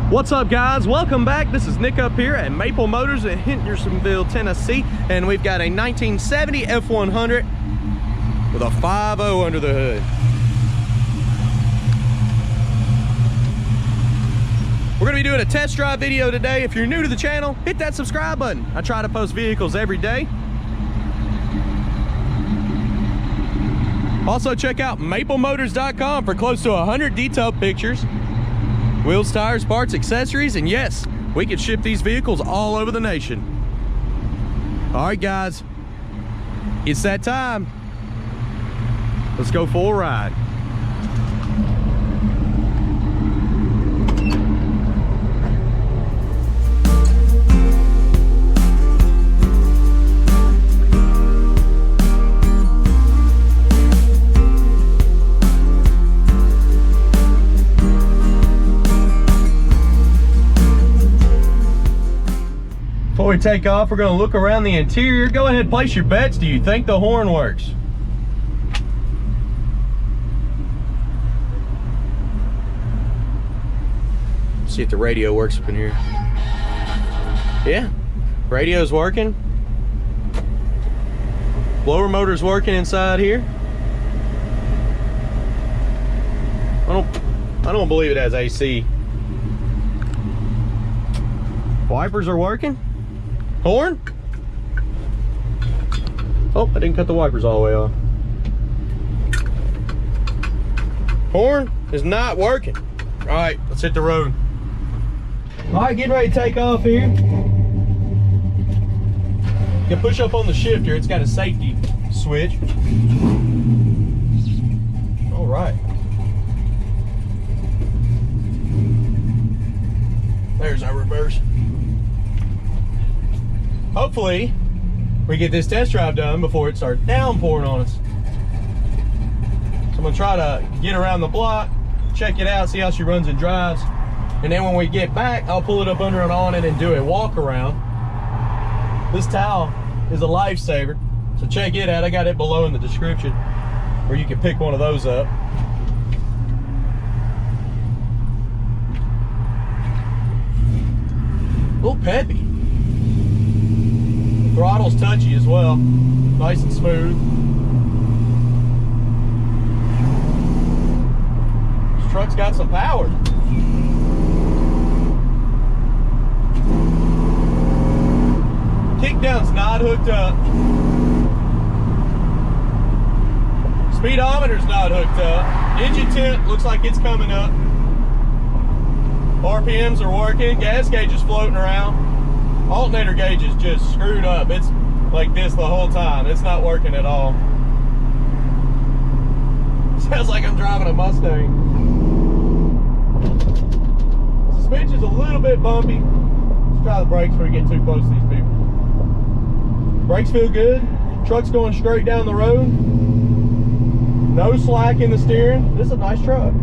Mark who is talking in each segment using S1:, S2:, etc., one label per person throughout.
S1: What's up, guys? Welcome back. This is Nick up here at Maple Motors in Hendersonville, Tennessee, and we've got a 1970 F100 with a 5.0 under the hood. We're going to be doing a test drive video today. If you're new to the channel, hit that subscribe button. I try to post vehicles every day. Also, check out maplemotors.com for close to 100 detailed pictures, wheels, tires, parts, accessories, and yes, we can ship these vehicles all over the nation. All right, guys, it's that time. Let's go for a ride. Before we take off, we're going to look around the interior. Go ahead and place your bets. Do you think the horn works? See if the radio works up in here. Yeah, radio's working. Blower motor's working inside here. I don't believe it has AC. Wipers are working. Horn? Oh, I didn't cut the wipers all the way off. Horn is not working. All right, let's hit the road. All right, getting ready to take off here. You can push up on the shifter. It's got a safety switch. All right. There's our reverse. Hopefully, we get this test drive done before it starts downpouring on us. So I'm gonna try to get around the block, check it out, see how she runs and drives. And then when we get back, I'll pull it up under and on it and do a walk around. This towel is a lifesaver, so check it out. I got it below in the description where you can pick one of those up. A little peppy. Throttle's touchy as well, nice and smooth. This truck's got some power. Kickdown's not hooked up. Speedometer's not hooked up. Engine temp looks like it's coming up. RPMs are working. Gas gauge is floating around. Alternator gauge is just screwed up. It's like this the whole time. It's not working at all. Sounds like I'm driving a Mustang. Suspension's a little bit bumpy. Let's try the brakes before we get too close to these people. Brakes feel good. Truck's going straight down the road. No slack in the steering. This is a nice truck.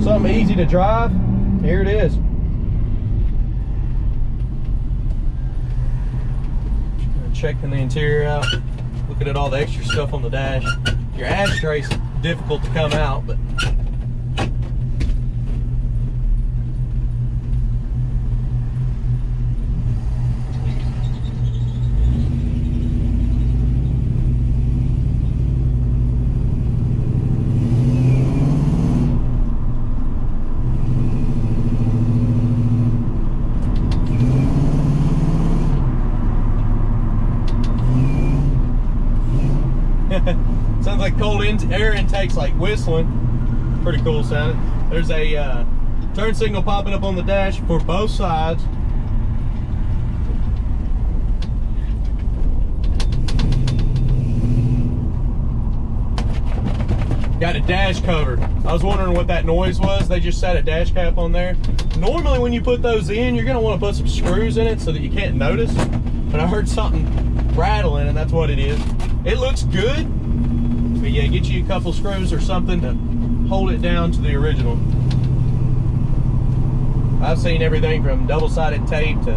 S1: Something easy to drive. Here it is. Checking the interior out, looking at all the extra stuff on the dash. Your ashtray's difficult to come out, but sounds like cold air intake's like whistling. Pretty cool sounding. There's a turn signal popping up on the dash for both sides. Got a dash cover. I was wondering what that noise was. They just set a dash cap on there. Normally when you put those in, you're going to want to put some screws in it so that you can't notice. But I heard something rattling and that's what it is. It looks good. But yeah, get you a couple screws or something to hold it down to the original. I've seen everything from double-sided tape to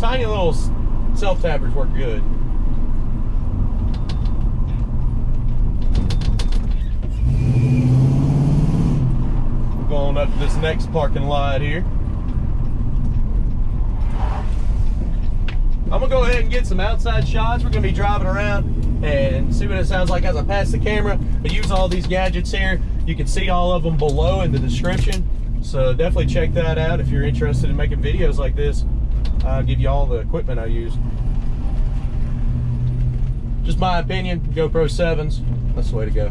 S1: tiny little self-tappers work good. this next parking lot here. I'm gonna go ahead and get some outside shots. We're gonna be driving around and see what it sounds like as I pass the camera. I use all these gadgets here. You can see all of them below in the description. So definitely check that out if you're interested in making videos like this. I'll give you all the equipment I use. Just my opinion, GoPro 7s, that's the way to go.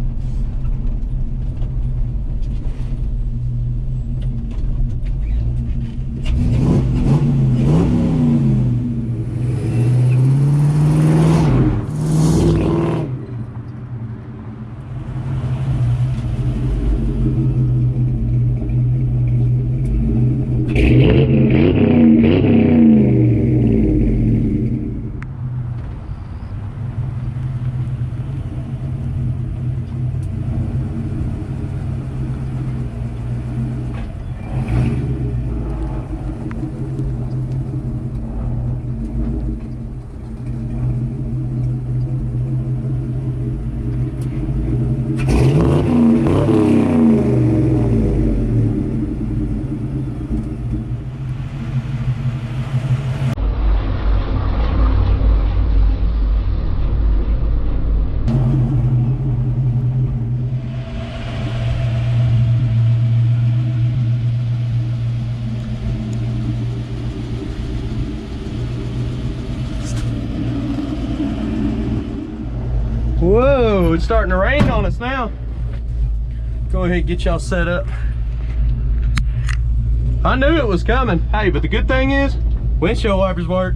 S1: Whoa, it's starting to rain on us now. Go ahead and get y'all set up. I knew it was coming. Hey, but the good thing is, windshield wipers work.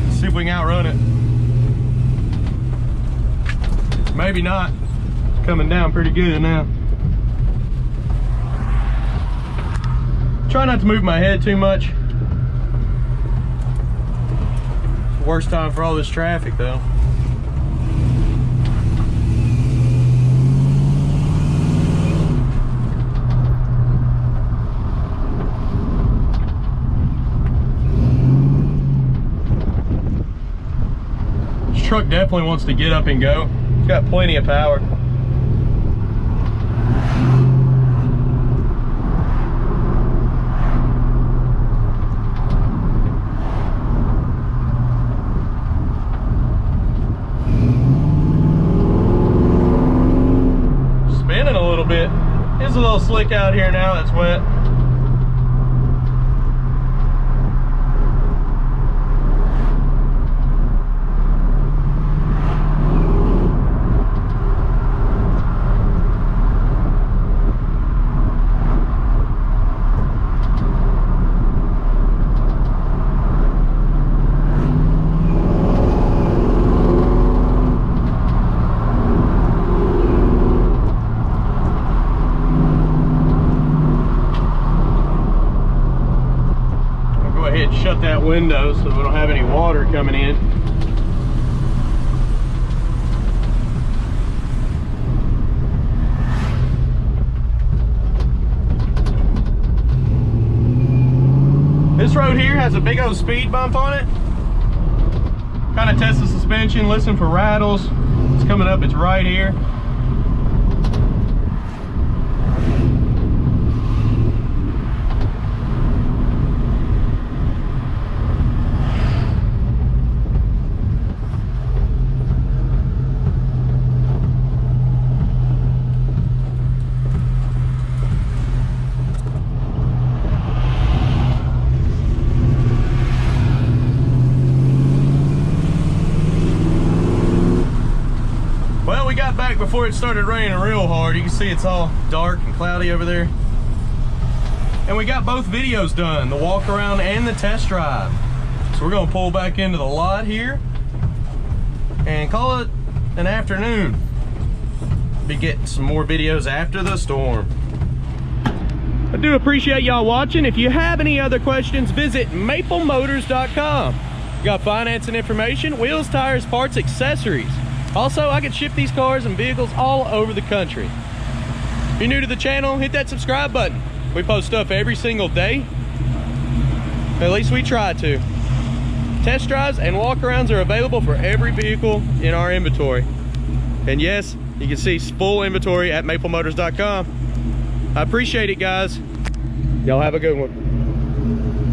S1: Let's see if we can outrun it. Maybe not. It's coming down pretty good now. Try not to move my head too much. Worst time for all this traffic though. This truck definitely wants to get up and go. It's got plenty of power. It's a little slick out here now, that's wet. Shut that window so we don't have any water coming in. This road here has a big old speed bump on it. Kind of test the suspension, listen for rattles. It's coming up, it's right here. Back before it started raining real hard. You can see it's all dark and cloudy over there. And we got both videos done, the walk around and the test drive. So we're gonna pull back into the lot here and call it an afternoon. Be getting some more videos after the storm. I do appreciate y'all watching. If you have any other questions, visit maplemotors.com. We got financing information, wheels, tires, parts, accessories. Also, I can ship these cars and vehicles all over the country. If you're new to the channel, hit that subscribe button. We post stuff every single day. At least we try to. Test drives and walk-arounds are available for every vehicle in our inventory. And yes, you can see full inventory at maplemotors.com. I appreciate it, guys. Y'all have a good one.